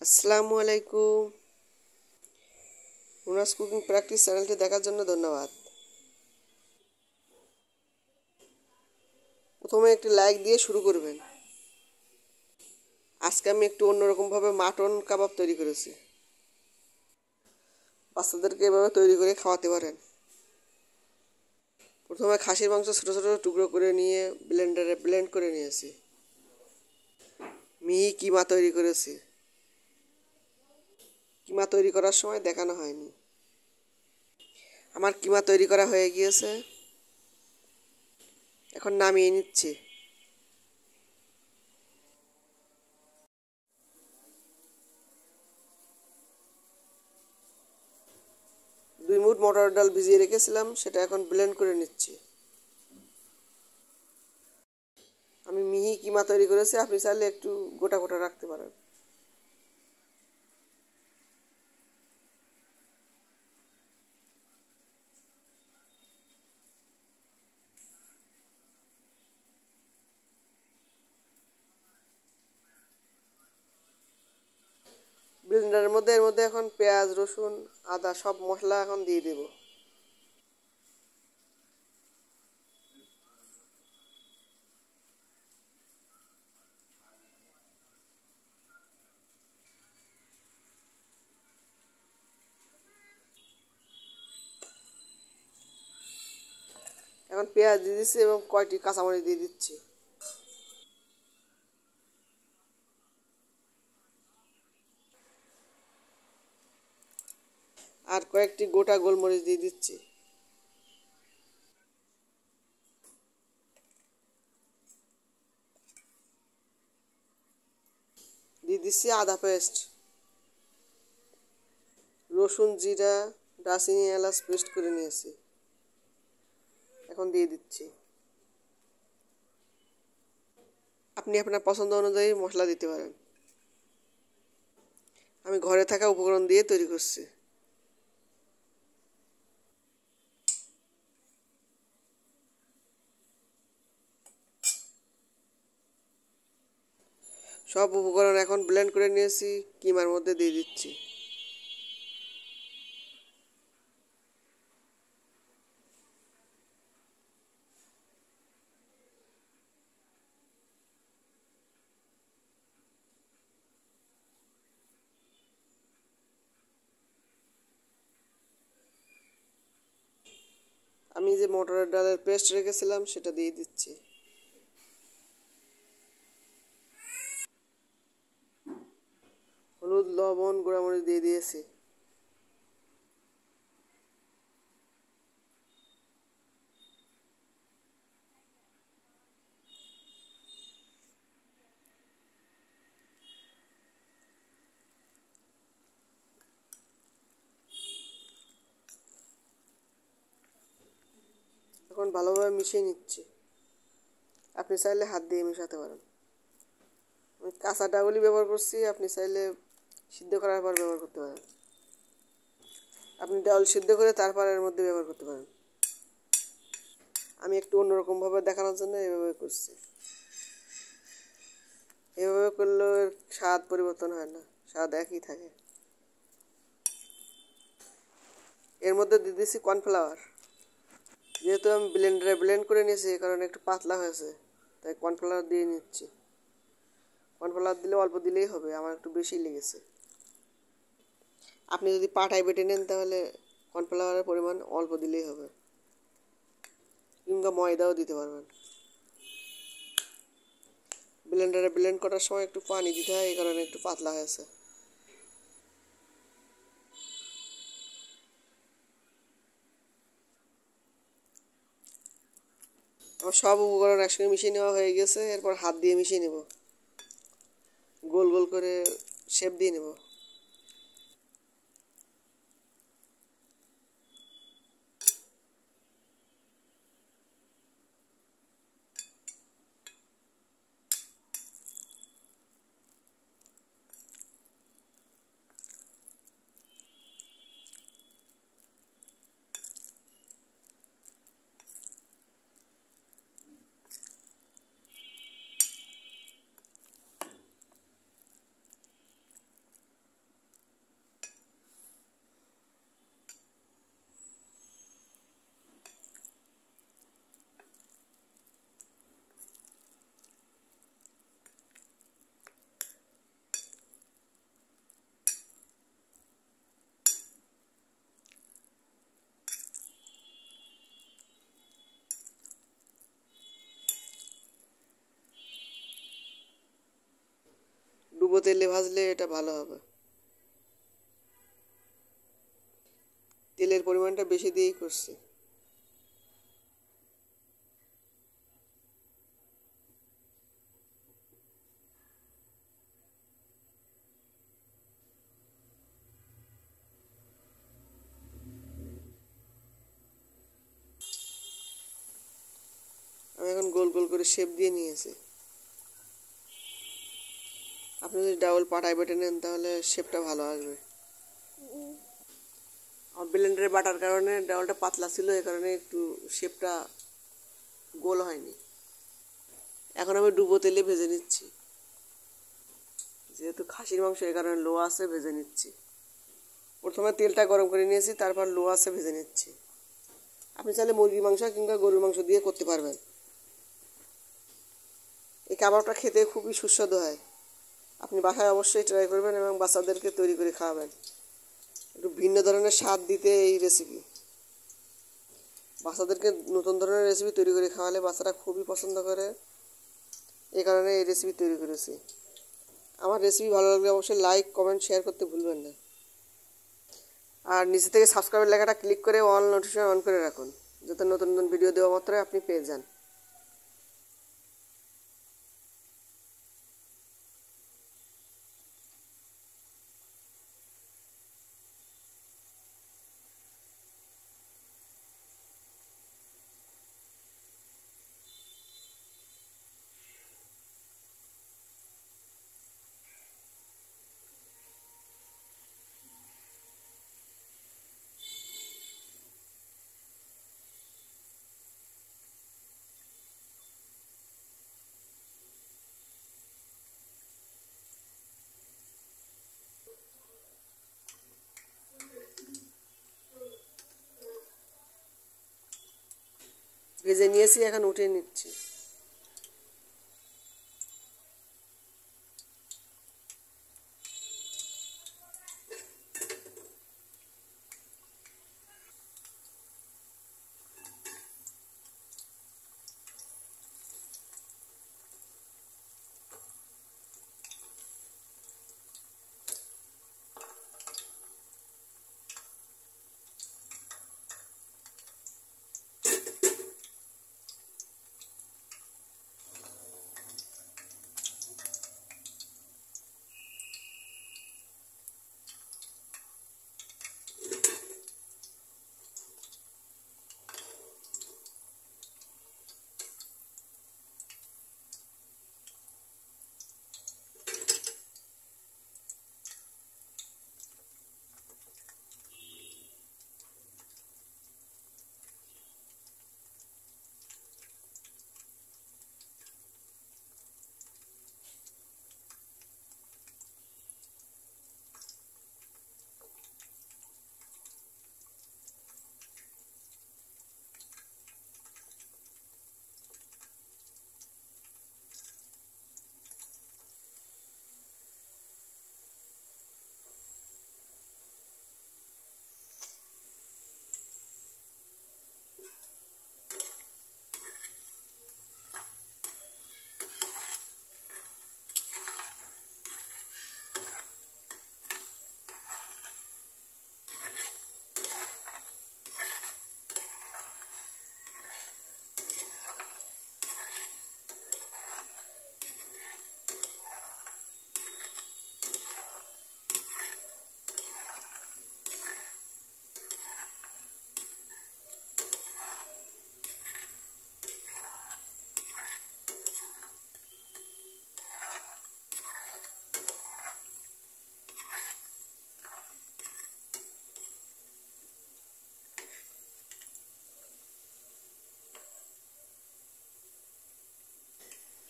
আসসালামু আলাইকুম। Runa's cooking practice চ্যানেলটি দেখার জন্য ধন্যবাদ। প্রথমে একটি লাইক দিয়ে শুরু করবেন। আজকে আমি একটু অন্যরকমভাবে মাটন কাবাব তৈরি করেছি। বাচ্চাদেরকে এভাবে তৈরি করে খাওয়াতে পারেন। প্রথমে খাসির মাংস ছোটো ছোটো টুকরো করে নিয়ে ব্লেন্ডারে ব্লেন্ড করে নিয়েছি। মিহি কিমা তৈরি করেছি। কিমা তৈরি করার সময় দেখানো হয়নি। আমার কিমা তৈরি করা হয়ে গিয়েছে, এখন নামিয়ে নিচ্ছি। দুই মুঠ মটর ডাল ভিজিয়ে রেখেছিলাম, সেটা এখন ব্লেন্ড করে নিচ্ছি। আমি মিহি কিমা তৈরি করেছি, আপনি চাইলে একটু গোটা গোটা রাখতে পারেন। ব্লেন্ডারের মধ্যে এর মধ্যে এখন পেঁয়াজ, রসুন, আদা সব মশলা এখন দিয়ে দেব। এখন পেঁয়াজ দিয়ে দিচ্ছি এবং কয়টি কাঁচামরিচ দিয়ে দিচ্ছি। আর কয়েকটি গোটা গোলমরিচ দিয়ে দিচ্ছি। দিয়ে দিচ্ছি আদা পেস্ট, রসুন, জিরা, দারচিনি, এলাচ পেস্ট করে নিয়েছি, এখন দিয়ে দিচ্ছি। আপনি আপনার পছন্দ অনুযায়ী মশলা দিতে পারেন। আমি ঘরে থাকা উপকরণ দিয়ে তৈরি করছি। সব উপকরণ এখন ব্লেন্ড করে নিয়েছি, কিমার মধ্যে দিয়ে দিচ্ছি। আমি যে মটরের ডালের পেস্ট রেখেছিলাম সেটা দিয়ে দিচ্ছি। হলুদ, লবণ, গুঁড়ামরিচ দিয়ে দিয়েছি। এখন ভালোভাবে মিশিয়ে নিচ্ছি। আপনি চাইলে হাত দিয়ে মেশাতে পারেন। আমি কাঁচা ডাউলি ব্যবহার করছি, আপনি চাইলে সিদ্ধ করার পর ব্যবহার করতে পারেন। আপনি ডাউল সিদ্ধ করে তারপর এর মধ্যে ব্যবহার করতে পারেন। আমি একটু অন্যরকমভাবে দেখানোর জন্য এভাবে করছি। এভাবে করলেও এর স্বাদ পরিবর্তন হয় না, স্বাদ একই থাকে। এর মধ্যে দিয়ে দিচ্ছি কর্নফ্লাওয়ার। যেহেতু আমি ব্লেন্ডারে ব্লেন্ড করে নিয়েছি, এই কারণে একটু পাতলা হয়েছে, তাই কর্নফ্লাওয়ার দিয়ে নিচ্ছি। কর্নফ্লাওয়ার দিলে অল্প দিলেই হবে, আমার একটু বেশি লেগেছে। আপনি যদি পাটায় বেটে নেন তাহলে কর্নফ্লাওয়ারের পরিমাণ অল্প দিলেই হবে, কিংবা ময়দাও দিতে পারবেন। ব্লেন্ডারে ব্লেন্ড করার সময় একটু পানি দিতে হয়, এই কারণে একটু পাতলা হয়েছে। আমার সব উপকরণ একসঙ্গে মিশিয়ে নেওয়া হয়ে গেছে। এরপর হাত দিয়ে মিশিয়ে নেব, গোল গোল করে শেপ দিয়ে নেব। তেলে ভাজলে এটা ভালো হবে। তেলের পরিমাণটা বেশি দিয়েই করছি। আমি এখন গোল গোল করে শেপ দিয়ে নিয়েছি। আপনি যদি ডাবল পাটায় বেটে নেন তাহলে শেপটা ভালো আসবে। আমার ব্লেন্ডারে বাটার কারণে ডাবলটা পাতলা ছিল, এই কারণে একটু শেপটা গোল হয়নি। এখন আমি ডুবো তেলে ভেজে নিচ্ছি, যেহেতু খাসির মাংস এই কারণে লো আছে ভেজে নিচ্ছি। প্রথমে তেলটা গরম করে নিয়েছি, তারপর লো আছে ভেজে নিচ্ছি। আপনি চাইলে মুরগির মাংস কিংবা গরুর মাংস দিয়ে করতে পারবেন। এই কাবাবটা খেতে খুবই সুস্বাদু হয়। আপনি বাসায় অবশ্যই ট্রাই করবেন এবং বাচ্চাদেরকে তৈরি করে খাওয়াবেন। একটু ভিন্ন ধরনের স্বাদ দিতে এই রেসিপি। বাচ্চাদেরকে নতুন ধরনের রেসিপি তৈরি করে খাওয়ালে বাচ্চারা খুবই পছন্দ করে, এই কারণে এই রেসিপি তৈরি করেছি। আমার রেসিপি ভালো লাগলে অবশ্যই লাইক, কমেন্ট, শেয়ার করতে ভুলবেন না। আর নিচে থেকে সাবস্ক্রাইবের লেখাটা ক্লিক করে অল নোটিফিকেশন অন করে রাখুন, যাতে নতুন নতুন ভিডিও দেওয়া মাত্রই আপনি পেয়ে যান। ভেজে নিয়েছি, এখন উঠিয়ে নিচ্ছি।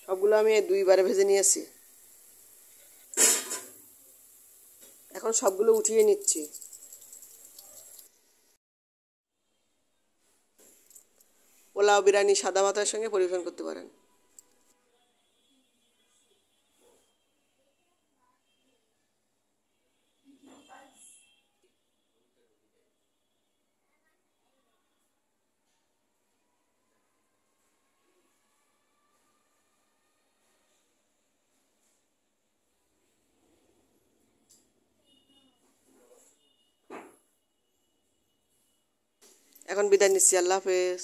সবগুলো আমি দুইবারে ভেজে নিয়েছি। এখন সবগুলো উঠিয়ে নিচ্ছি। পোলাও, বিরিয়ানি, সাদা ভাতের সঙ্গে পরিবেশন করতে পারেন। এখন বিদায় নিচ্ছি, আল্লাহ হাফেজ।